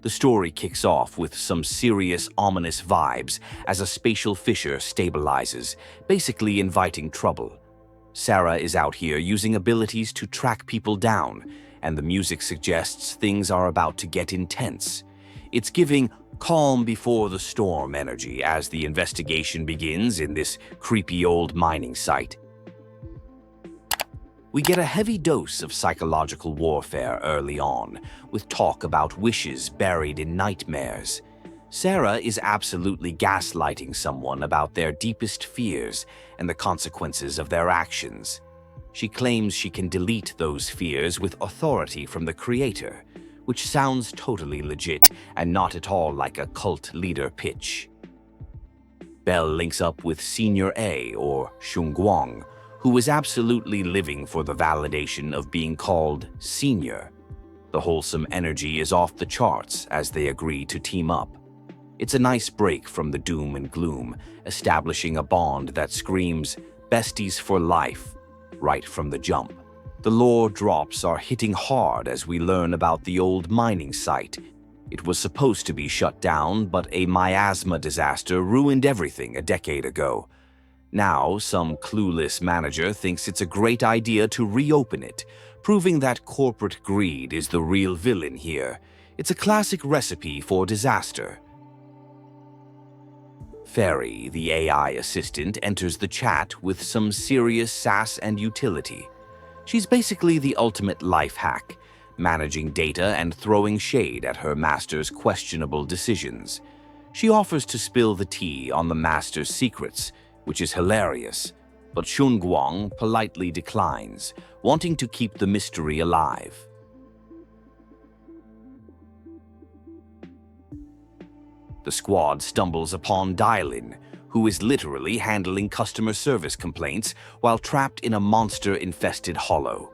The story kicks off with some serious, ominous vibes as a spatial fissure stabilizes, basically inviting trouble. Sarah is out here using abilities to track people down, and the music suggests things are about to get intense. It's giving calm before the storm energy as the investigation begins in this creepy old mining site. We get a heavy dose of psychological warfare early on, with talk about wishes buried in nightmares. Sarah is absolutely gaslighting someone about their deepest fears and the consequences of their actions. She claims she can delete those fears with authority from the creator, which sounds totally legit and not at all like a cult leader pitch. Belle links up with Senior A, or Shunguang, who is absolutely living for the validation of being called Senior. The wholesome energy is off the charts as they agree to team up. It's a nice break from the doom and gloom, establishing a bond that screams besties for life right from the jump. The lore drops are hitting hard as we learn about the old mining site. It was supposed to be shut down, but a miasma disaster ruined everything a decade ago. Now, some clueless manager thinks it's a great idea to reopen it, proving that corporate greed is the real villain here. It's a classic recipe for disaster. Fairy, the AI assistant, enters the chat with some serious sass and utility. She's basically the ultimate life hack, managing data and throwing shade at her master's questionable decisions. She offers to spill the tea on the master's secrets, which is hilarious, but Shunguang politely declines, wanting to keep the mystery alive. The squad stumbles upon Dialin, who is literally handling customer service complaints while trapped in a monster-infested hollow.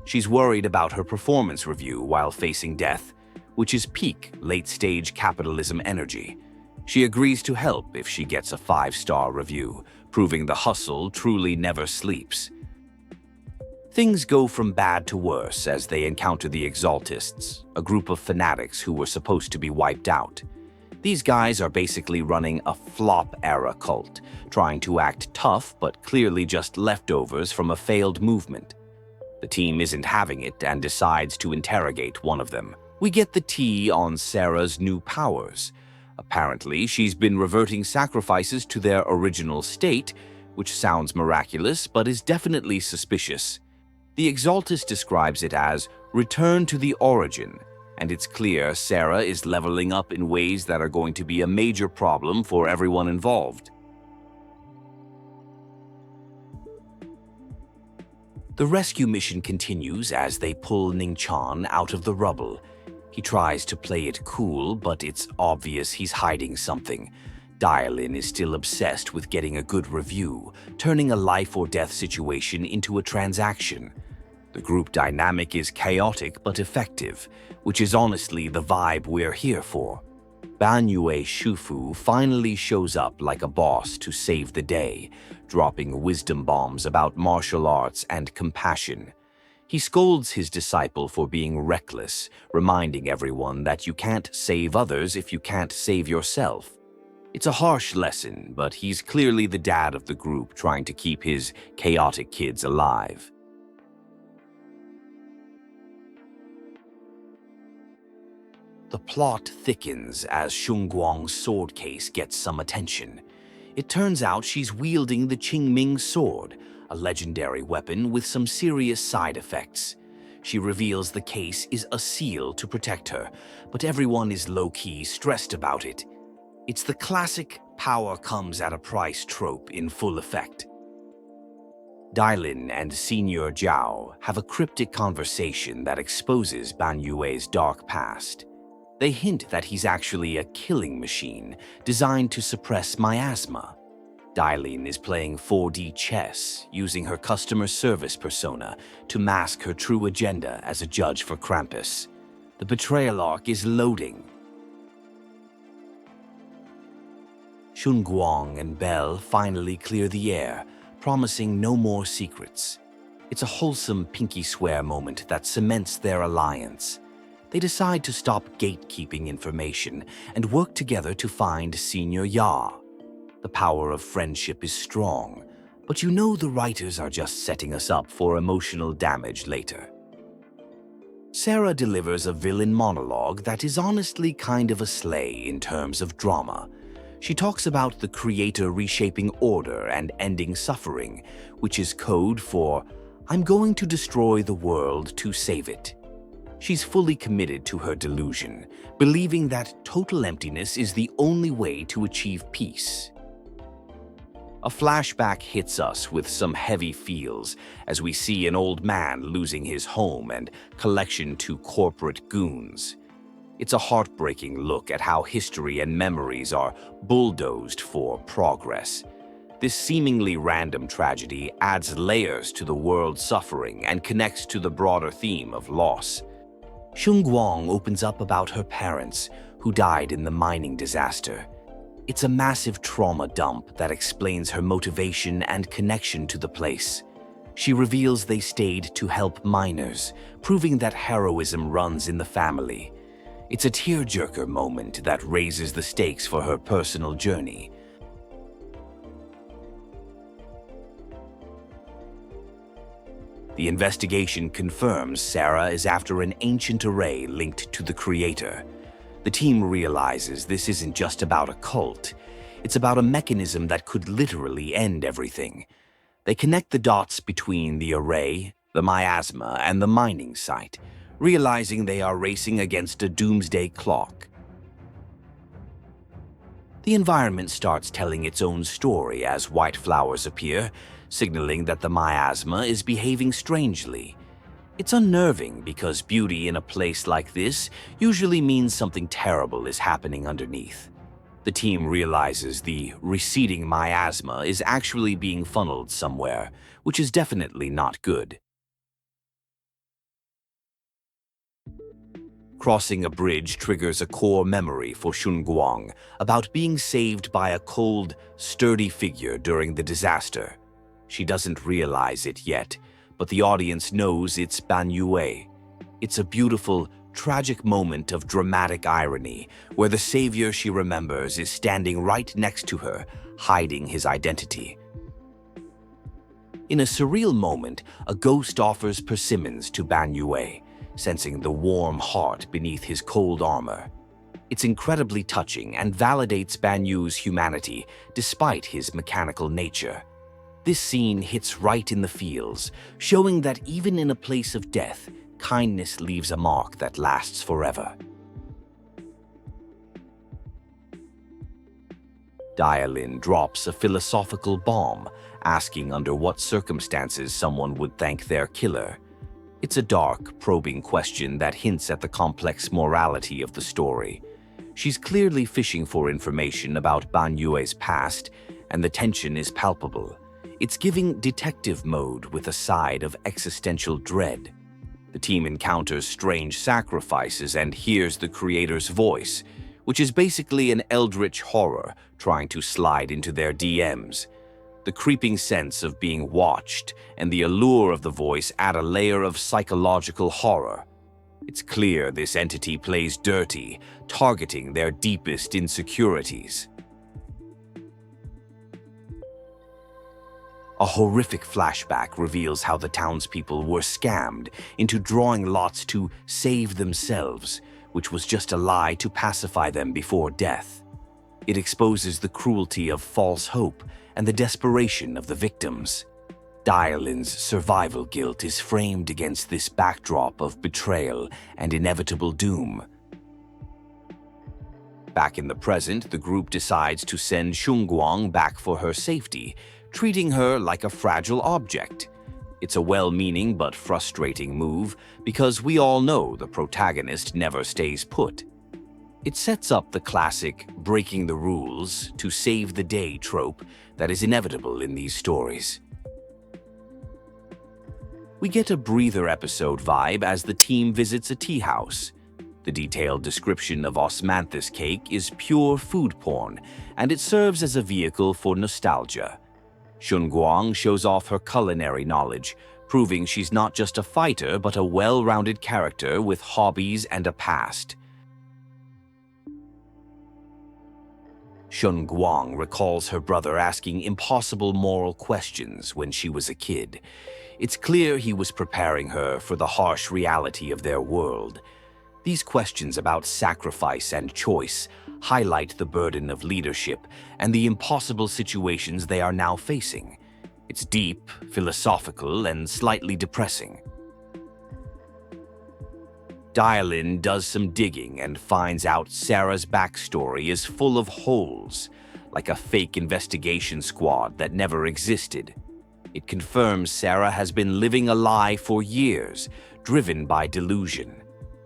She's worried about her performance review while facing death, which is peak late-stage capitalism energy. She agrees to help if she gets a 5-star review, proving the hustle truly never sleeps. Things go from bad to worse as they encounter the Exaltists, a group of fanatics who were supposed to be wiped out. These guys are basically running a flop-era cult, trying to act tough but clearly just leftovers from a failed movement. The team isn't having it and decides to interrogate one of them. We get the tea on Sarah's new powers. Apparently, she's been reverting sacrifices to their original state, which sounds miraculous but is definitely suspicious. The Exaltist describes it as return to the origin, and it's clear Sarah is leveling up in ways that are going to be a major problem for everyone involved. The rescue mission continues as they pull Ningchan out of the rubble. He tries to play it cool, but it's obvious he's hiding something. Dialin is still obsessed with getting a good review, turning a life-or-death situation into a transaction. The group dynamic is chaotic but effective, which is honestly the vibe we're here for. Banyue Shufu finally shows up like a boss to save the day, dropping wisdom bombs about martial arts and compassion. He scolds his disciple for being reckless, reminding everyone that you can't save others if you can't save yourself. It's a harsh lesson, but he's clearly the dad of the group trying to keep his chaotic kids alive. The plot thickens as Shunguang's sword case gets some attention. It turns out she's wielding the Qingming sword, a legendary weapon with some serious side effects. She reveals the case is a seal to protect her, but everyone is low-key stressed about it. It's the classic power comes at a price trope in full effect. Dialin and Senior Zhao have a cryptic conversation that exposes Banyue's dark past. They hint that he's actually a killing machine designed to suppress miasma. Dialin is playing 4D chess, using her customer service persona to mask her true agenda as a judge for Krampus. The Betrayal arc is loading. Shunguang and Belle finally clear the air, promising no more secrets. It's a wholesome pinky swear moment that cements their alliance. They decide to stop gatekeeping information and work together to find Senior Ya. The power of friendship is strong, but you know the writers are just setting us up for emotional damage later. Sarah delivers a villain monologue that is honestly kind of a slay in terms of drama. She talks about the creator reshaping order and ending suffering, which is code for, "I'm going to destroy the world to save it." She's fully committed to her delusion, believing that total emptiness is the only way to achieve peace. A flashback hits us with some heavy feels as we see an old man losing his home and collection to corporate goons. It's a heartbreaking look at how history and memories are bulldozed for progress. This seemingly random tragedy adds layers to the world's suffering and connects to the broader theme of loss. Shunguang opens up about her parents, who died in the mining disaster. It's a massive trauma dump that explains her motivation and connection to the place. She reveals they stayed to help miners, proving that heroism runs in the family. It's a tearjerker moment that raises the stakes for her personal journey. The investigation confirms Sarah is after an ancient array linked to the creator. The team realizes this isn't just about a cult. It's about a mechanism that could literally end everything. They connect the dots between the array, the miasma, and the mining site, realizing they are racing against a doomsday clock. The environment starts telling its own story as white flowers appear, signaling that the miasma is behaving strangely. It's unnerving because beauty in a place like this usually means something terrible is happening underneath. The team realizes the receding miasma is actually being funneled somewhere, which is definitely not good. Crossing a bridge triggers a core memory for Shunguang about being saved by a cold, sturdy figure during the disaster. She doesn't realize it yet, but the audience knows it's Yue. It's a beautiful, tragic moment of dramatic irony, where the savior she remembers is standing right next to her, hiding his identity. In a surreal moment, a ghost offers persimmons to Yue, sensing the warm heart beneath his cold armor. It's incredibly touching and validates Yue's humanity despite his mechanical nature. This scene hits right in the feels, showing that even in a place of death, kindness leaves a mark that lasts forever. Dialin drops a philosophical bomb, asking under what circumstances someone would thank their killer. It's a dark, probing question that hints at the complex morality of the story. She's clearly fishing for information about Yue's past, and the tension is palpable. It's giving detective mode with a side of existential dread. The team encounters strange sacrifices and hears the creator's voice, which is basically an eldritch horror trying to slide into their DMs. The creeping sense of being watched and the allure of the voice add a layer of psychological horror. It's clear this entity plays dirty, targeting their deepest insecurities. A horrific flashback reveals how the townspeople were scammed into drawing lots to save themselves, which was just a lie to pacify them before death. It exposes the cruelty of false hope and the desperation of the victims. Dialin's survival guilt is framed against this backdrop of betrayal and inevitable doom. Back in the present, the group decides to send Shunguang back for her safety, treating her like a fragile object. It's a well-meaning but frustrating move because we all know the protagonist never stays put. It sets up the classic breaking the rules to save the day trope that is inevitable in these stories. We get a breather episode vibe as the team visits a tea house. The detailed description of osmanthus cake is pure food porn, and it serves as a vehicle for nostalgia. Shunguang shows off her culinary knowledge, proving she's not just a fighter but a well-rounded character with hobbies and a past. Shunguang recalls her brother asking impossible moral questions when she was a kid. It's clear he was preparing her for the harsh reality of their world. These questions about sacrifice and choice highlight the burden of leadership and the impossible situations they are now facing. It's deep, philosophical, and slightly depressing. Dialin does some digging and finds out Sarah's backstory is full of holes, like a fake investigation squad that never existed. It confirms Sarah has been living a lie for years, driven by delusion.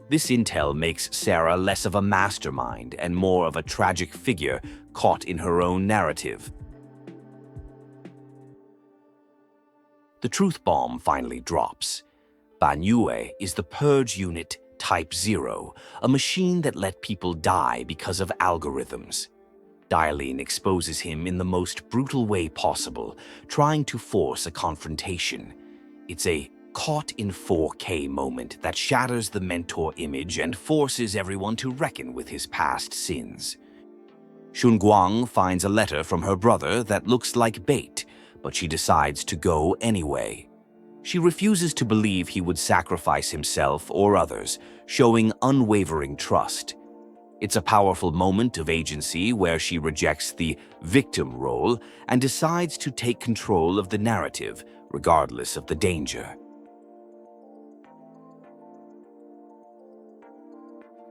This intel makes Sarah less of a mastermind and more of a tragic figure caught in her own narrative. The truth bomb finally drops. Yue is the Purge Unit Type 0, a machine that let people die because of algorithms. Dialin exposes him in the most brutal way possible, trying to force a confrontation. It's a caught in 4K moment that shatters the mentor image and forces everyone to reckon with his past sins. Shunguang finds a letter from her brother that looks like bait, but she decides to go anyway. She refuses to believe he would sacrifice himself or others, showing unwavering trust. It's a powerful moment of agency where she rejects the victim role and decides to take control of the narrative, regardless of the danger.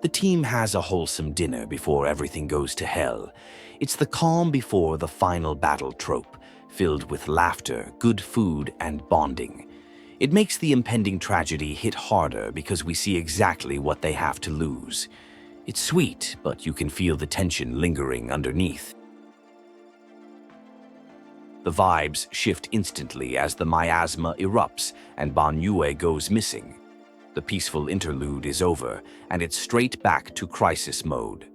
The team has a wholesome dinner before everything goes to hell. It's the calm before the final battle trope, filled with laughter, good food, and bonding. It makes the impending tragedy hit harder because we see exactly what they have to lose. It's sweet, but you can feel the tension lingering underneath. The vibes shift instantly as the Miasma erupts and Yue goes missing. The peaceful interlude is over, and it's straight back to crisis mode.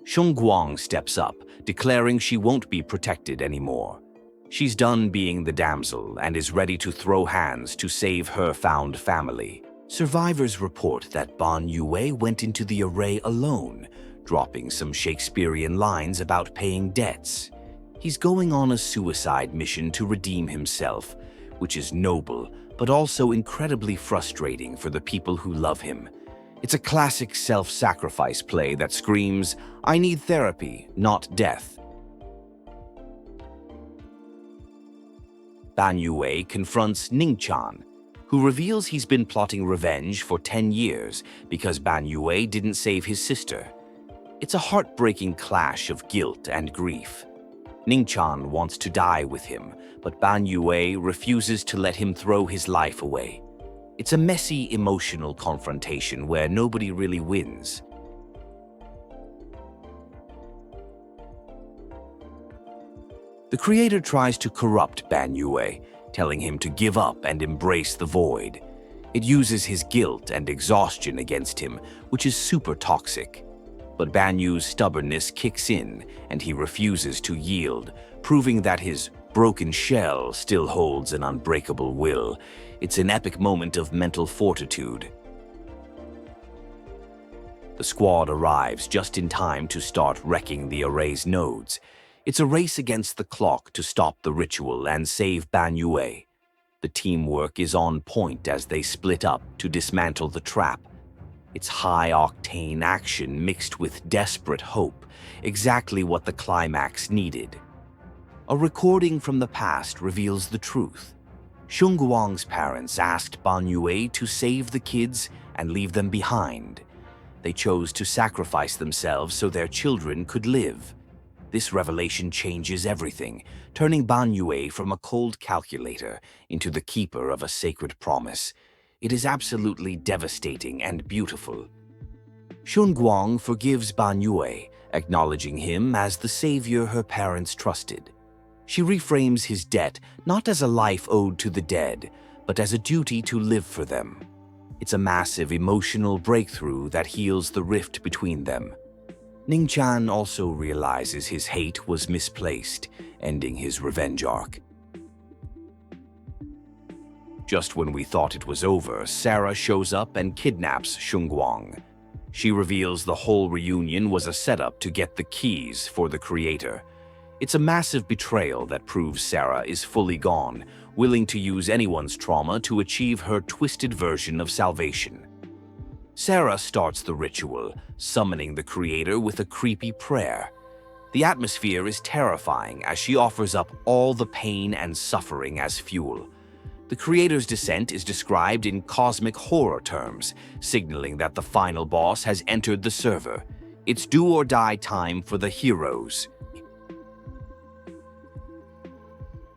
Shunguang steps up, declaring she won't be protected anymore. She's done being the damsel and is ready to throw hands to save her found family. Survivors report that Yue went into the array alone, dropping some Shakespearean lines about paying debts. He's going on a suicide mission to redeem himself, which is noble, but also incredibly frustrating for the people who love him. It's a classic self-sacrifice play that screams, "I need therapy, not death." Yue confronts Ningqian, who reveals he's been plotting revenge for 10 years because Yue didn't save his sister. It's a heartbreaking clash of guilt and grief. Ningqian wants to die with him, but Yue refuses to let him throw his life away. It's a messy, emotional confrontation where nobody really wins. The creator tries to corrupt Yue, telling him to give up and embrace the void. It uses his guilt and exhaustion against him, which is super toxic. But Yue's stubbornness kicks in, and he refuses to yield, proving that his broken shell still holds an unbreakable will. It's an epic moment of mental fortitude. The squad arrives just in time to start wrecking the array's nodes. It's a race against the clock to stop the ritual and save Yue. The teamwork is on point as they split up to dismantle the trap. It's high-octane action mixed with desperate hope, exactly what the climax needed. A recording from the past reveals the truth. Shunguang's parents asked Yue to save the kids and leave them behind. They chose to sacrifice themselves so their children could live. This revelation changes everything, turning Yue from a cold calculator into the keeper of a sacred promise. It is absolutely devastating and beautiful. Shunguang forgives Yue, acknowledging him as the savior her parents trusted. She reframes his debt not as a life owed to the dead, but as a duty to live for them. It's a massive emotional breakthrough that heals the rift between them. Ningqian also realizes his hate was misplaced, ending his revenge arc. Just when we thought it was over, Sarah shows up and kidnaps Shunguang. She reveals the whole reunion was a setup to get the keys for the creator. It's a massive betrayal that proves Sarah is fully gone, willing to use anyone's trauma to achieve her twisted version of salvation. Sarah starts the ritual, summoning the creator with a creepy prayer. The atmosphere is terrifying as she offers up all the pain and suffering as fuel. The creator's descent is described in cosmic horror terms, signaling that the final boss has entered the server. It's do-or-die time for the heroes.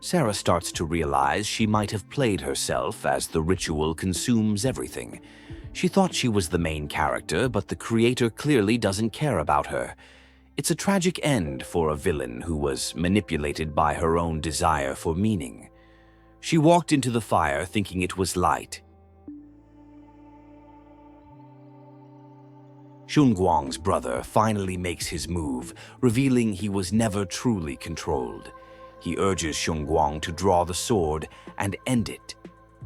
Sarah starts to realize she might have played herself as the ritual consumes everything. She thought she was the main character, but the creator clearly doesn't care about her. It's a tragic end for a villain who was manipulated by her own desire for meaning. She walked into the fire thinking it was light. Shunguang's brother finally makes his move, revealing he was never truly controlled. He urges Shunguang to draw the sword and end it.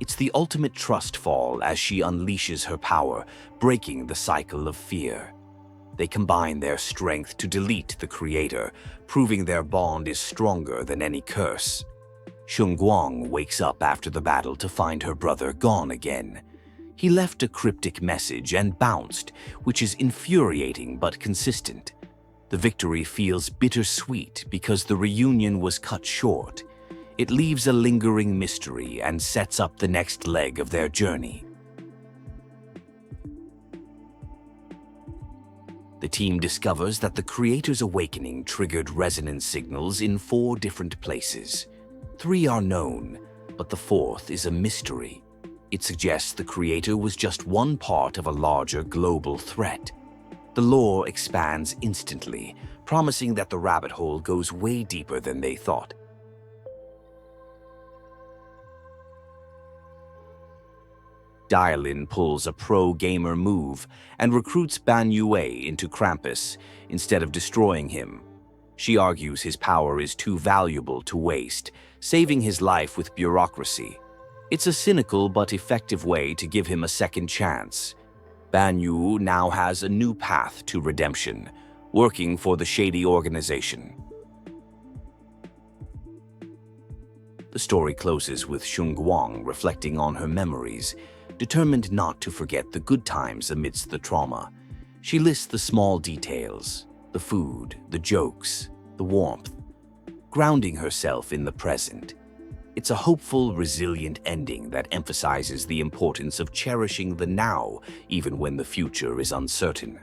It's the ultimate trust fall as she unleashes her power, breaking the cycle of fear. They combine their strength to delete the creator, proving their bond is stronger than any curse. Shunguang wakes up after the battle to find her brother gone again. He left a cryptic message and bounced, which is infuriating but consistent. The victory feels bittersweet because the reunion was cut short. It leaves a lingering mystery and sets up the next leg of their journey. The team discovers that the creator's awakening triggered resonance signals in 4 different places. 3 are known, but the 4th is a mystery. It suggests the creator was just one part of a larger global threat. The lore expands instantly, promising that the rabbit hole goes way deeper than they thought. Dialin pulls a pro-gamer move and recruits Yue into Krampus instead of destroying him. She argues his power is too valuable to waste, saving his life with bureaucracy. It's a cynical but effective way to give him a second chance. Banyu now has a new path to redemption, working for the shady organization. The story closes with Shunguang reflecting on her memories, determined not to forget the good times amidst the trauma. She lists the small details, the food, the jokes, the warmth, grounding herself in the present. It's a hopeful, resilient ending that emphasizes the importance of cherishing the now, even when the future is uncertain.